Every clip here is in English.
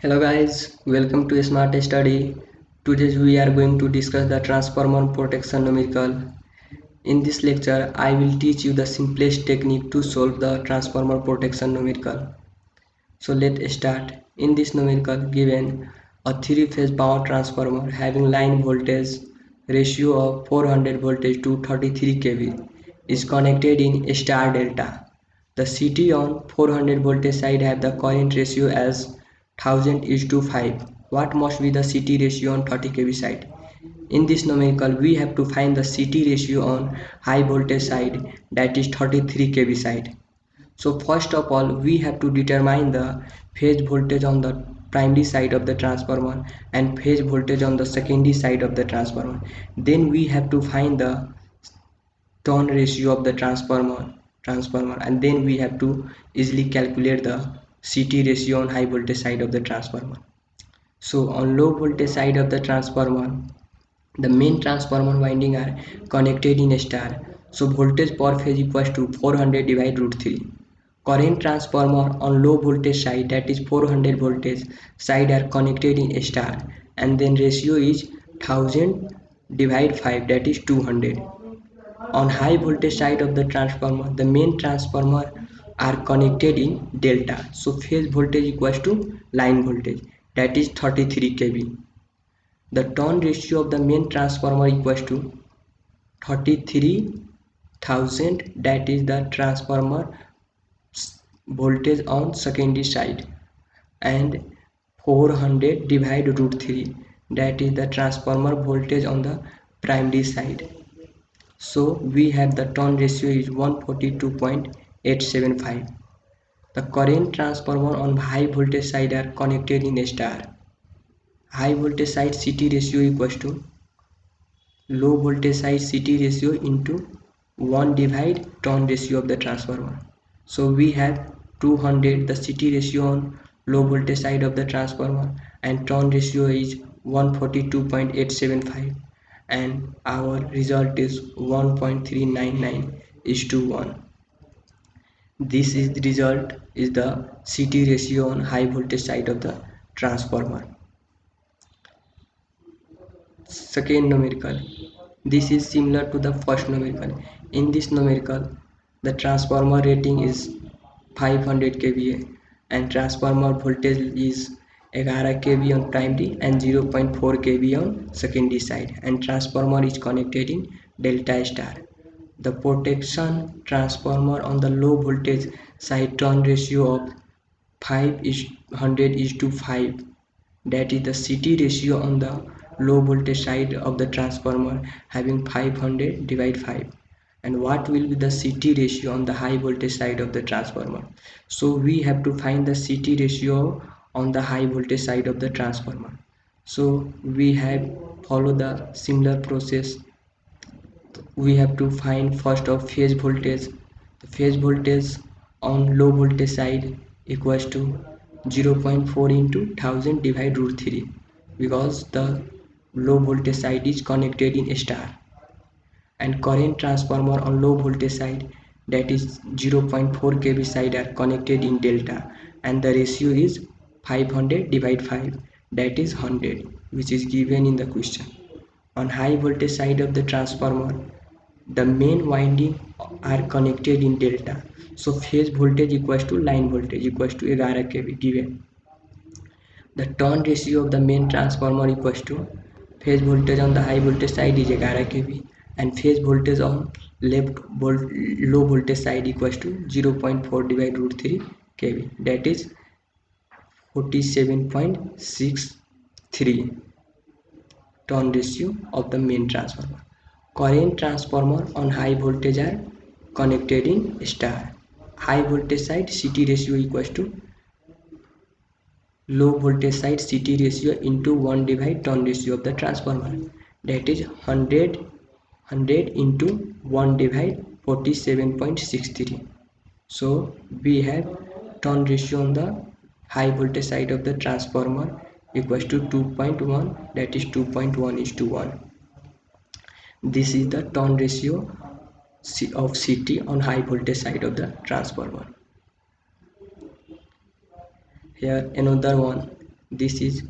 Hello guys, welcome to Smart Study. Today we are going to discuss the transformer protection numerical. In this lecture, I will teach you the simplest technique to solve the transformer protection numerical. So let's start. In this numerical, given a three-phase power transformer having line voltage ratio of 400 voltage to 33 kV is connected in star delta. The CT on 400 voltage side have the current ratio as 1000:5. What must be the CT ratio on 30 kV side? In this numerical, we have to find the CT ratio on high voltage side, that is 33 kV side. So first of all, we have to determine the phase voltage on the primary side of the transformer and phase voltage on the secondary side of the transformer. Then we have to find the turn ratio of the transformer, and then we have to easily calculate the CT ratio on high voltage side of the transformer. So on low voltage side of the transformer, the main transformer winding are connected in star. So voltage per phase equals to 400 divided root 3. Current transformer on low voltage side, that is 400 voltage side, are connected in star, and then ratio is 1000 divided 5, that is 200. On high voltage side of the transformer, the main transformer are connected in delta. So phase voltage equals to line voltage, that is 33 kV. The turn ratio of the main transformer equals to 33,000, that is the transformer voltage on secondary side, and 400 divided root 3, that is the transformer voltage on the primary side. So we have the turn ratio is 142.875. The current transformer on high voltage side are connected in star. High voltage side CT ratio equals to low voltage side CT ratio into 1 divide turn ratio of the transformer. So we have 200 the CT ratio on low voltage side of the transformer, and turn ratio is 142.875, and our result is 1.399:1. This is the result is the CT ratio on high voltage side of the transformer. Second numerical, this is similar to the first numerical. In this numerical, the transformer rating is 500 kVA and transformer voltage is 11 kV on primary and 0.4 kV on secondary side, and transformer is connected in delta star. The protection transformer on the low voltage side turn ratio of 5:100:5, that is the CT ratio on the low voltage side of the transformer having 500 divided 5. And what will be the CT ratio on the high voltage side of the transformer? So we have to find the CT ratio on the high voltage side of the transformer. So we have follow the similar process. We have to find first of phase voltage. The phase voltage on low voltage side equals to 0.4 into 1000 divided root 3, because the low voltage side is connected in star, and current transformer on low voltage side, that is 0.4 kV side, are connected in delta, and the ratio is 500 divided 5, that is 100, which is given in the question. On high voltage side of the transformer, the main winding are connected in delta, so phase voltage equals to line voltage equals to 11 kV given. The turn ratio of the main transformer equals to phase voltage on the high voltage side is 11 kV and phase voltage on low voltage side equals to 0.4 divided root 3 kV, that is 47.63 turn ratio of the main transformer. Current transformer on high voltage are connected in star. High voltage side CT ratio equals to low voltage side CT ratio into 1 divide turn ratio of the transformer, that is 100 into 1 divide 47.63. So we have turn ratio on the high voltage side of the transformer equals to 2.1, that is 2.1:1. This is the turn ratio of CT on high voltage side of the transformer. Here another one, This is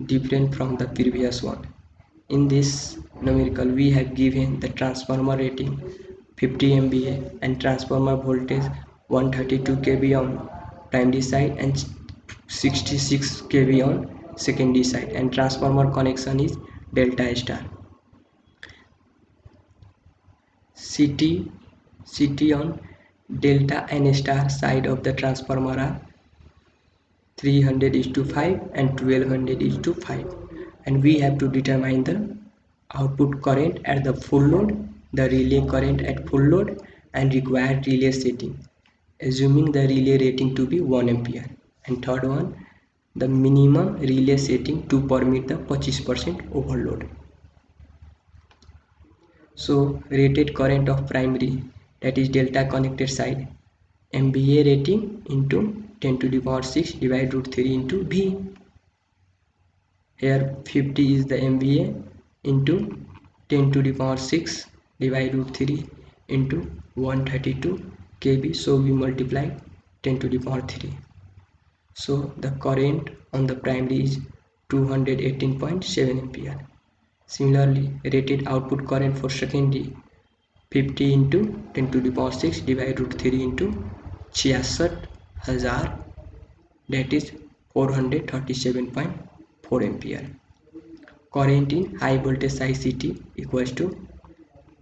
different from the previous one. In this numerical, we have given the transformer rating 50 MVA and transformer voltage 132 kV on primary side and 66 kV on secondary side, and transformer connection is delta star. CT on delta and star side of the transformer are 300 is to 5 and 1200 is to 5, and we have to determine the output current at the full load, the relay current at full load, and required relay setting, assuming the relay rating to be 1 ampere. And third one, the minimum relay setting to permit the 25% overload. So rated current of primary, that is delta connected side, MVA rating into 10 to the power 6 divide root 3 into V. Here 50 is the MVA into 10 to the power 6 divide root 3 into 132 kV. So we multiply 10 to the power 3. So the current on the primary is 218.7 ampere. Similarly, rated output current for secondary 50 into 10 to the power 6 divide root 3 into 66,000, that is 437.4 ampere. Current in high voltage side CT equals to,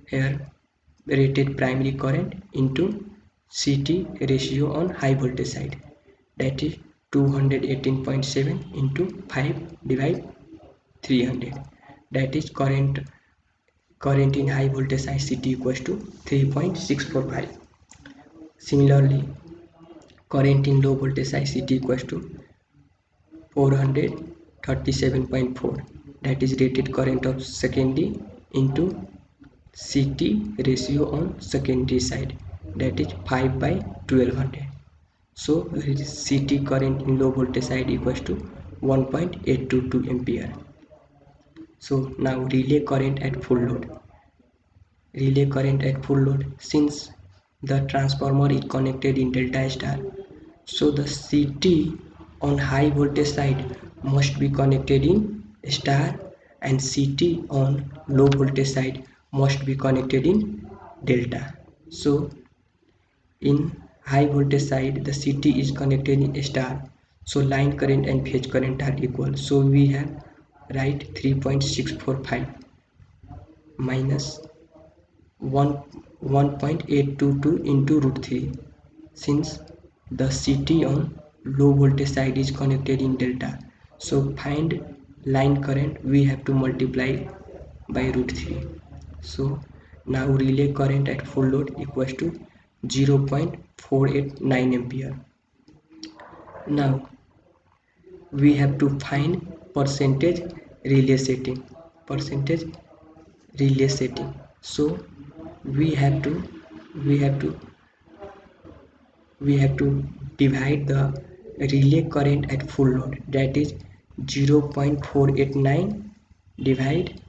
here rated primary current into CT ratio on high voltage side, that is 218.7 into 5 divide 300, that is current in high voltage side CT equals to 3.645. Similarly, current in low voltage side CT equals to 437.4, that is rated current of secondary into CT ratio on secondary side, that is 5 by 1200. So CT current in low voltage side equals to 1.822 ampere. So now relay current at full load. Relay current at full load, since the transformer is connected in delta star, so the CT on high voltage side must be connected in star, and CT on low voltage side must be connected in delta. So in high voltage side the CT is connected in star, so line current and phase current are equal. So we have write 3.645 minus 1.822 into root 3, since the CT on low voltage side is connected in delta, so find line current we have to multiply by root 3. So now relay current at full load equals to 0.489 ampere. Now we have to find percentage relay setting. So we have to divide the relay current at full load, that is 0.489 divide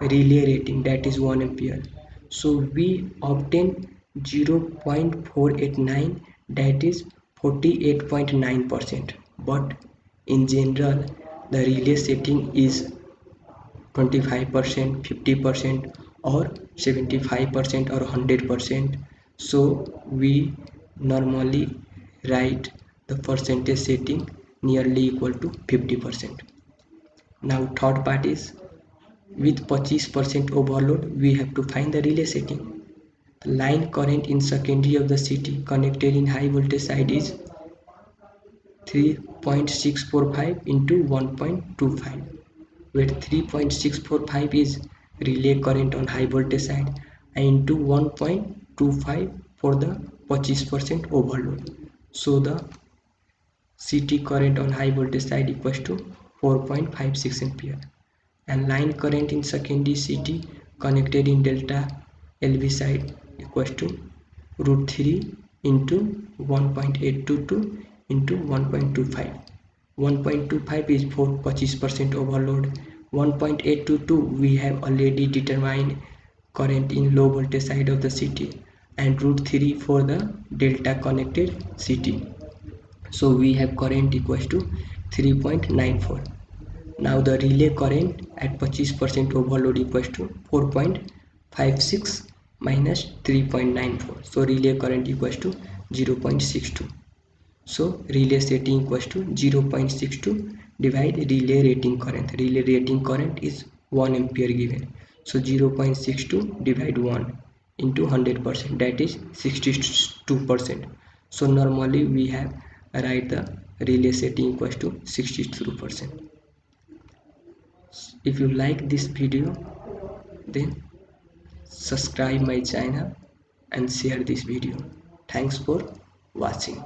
relay rating, that is 1 ampere. So we obtain 0.489, that is 48.9%, but in general the relay setting is 25%, 50% or 75% or 100%. So we normally write the percentage setting nearly equal to 50%. Now third part is, with 25% overload we have to find the relay setting. The line current in secondary of the CT connected in high voltage side is 3.645 into 1.25, where 3.645 is relay current on high voltage side and into 1.25 for the 25% overload. So the CT current on high voltage side equals to 4.56 ampere, and line current in secondary CT connected in delta LV side equals to root 3 into 1.822 into 1.25. 1.25 is for 25% overload. 1.822 we have already determined current in low voltage side of the CT, and root 3 for the delta connected CT. So we have current equals to 3.94. Now the relay current at 25% overload equals to 4.56 minus 3.94. So relay current equals to 0.62. So relay setting equals to 0.62 divide relay rating current. Relay rating current is 1 ampere given. So 0.62 divide 1 into 100%, that is 62%. So normally we have write the relay setting equals to 62%. If you like this video, then subscribe my channel and share this video. Thanks for watching.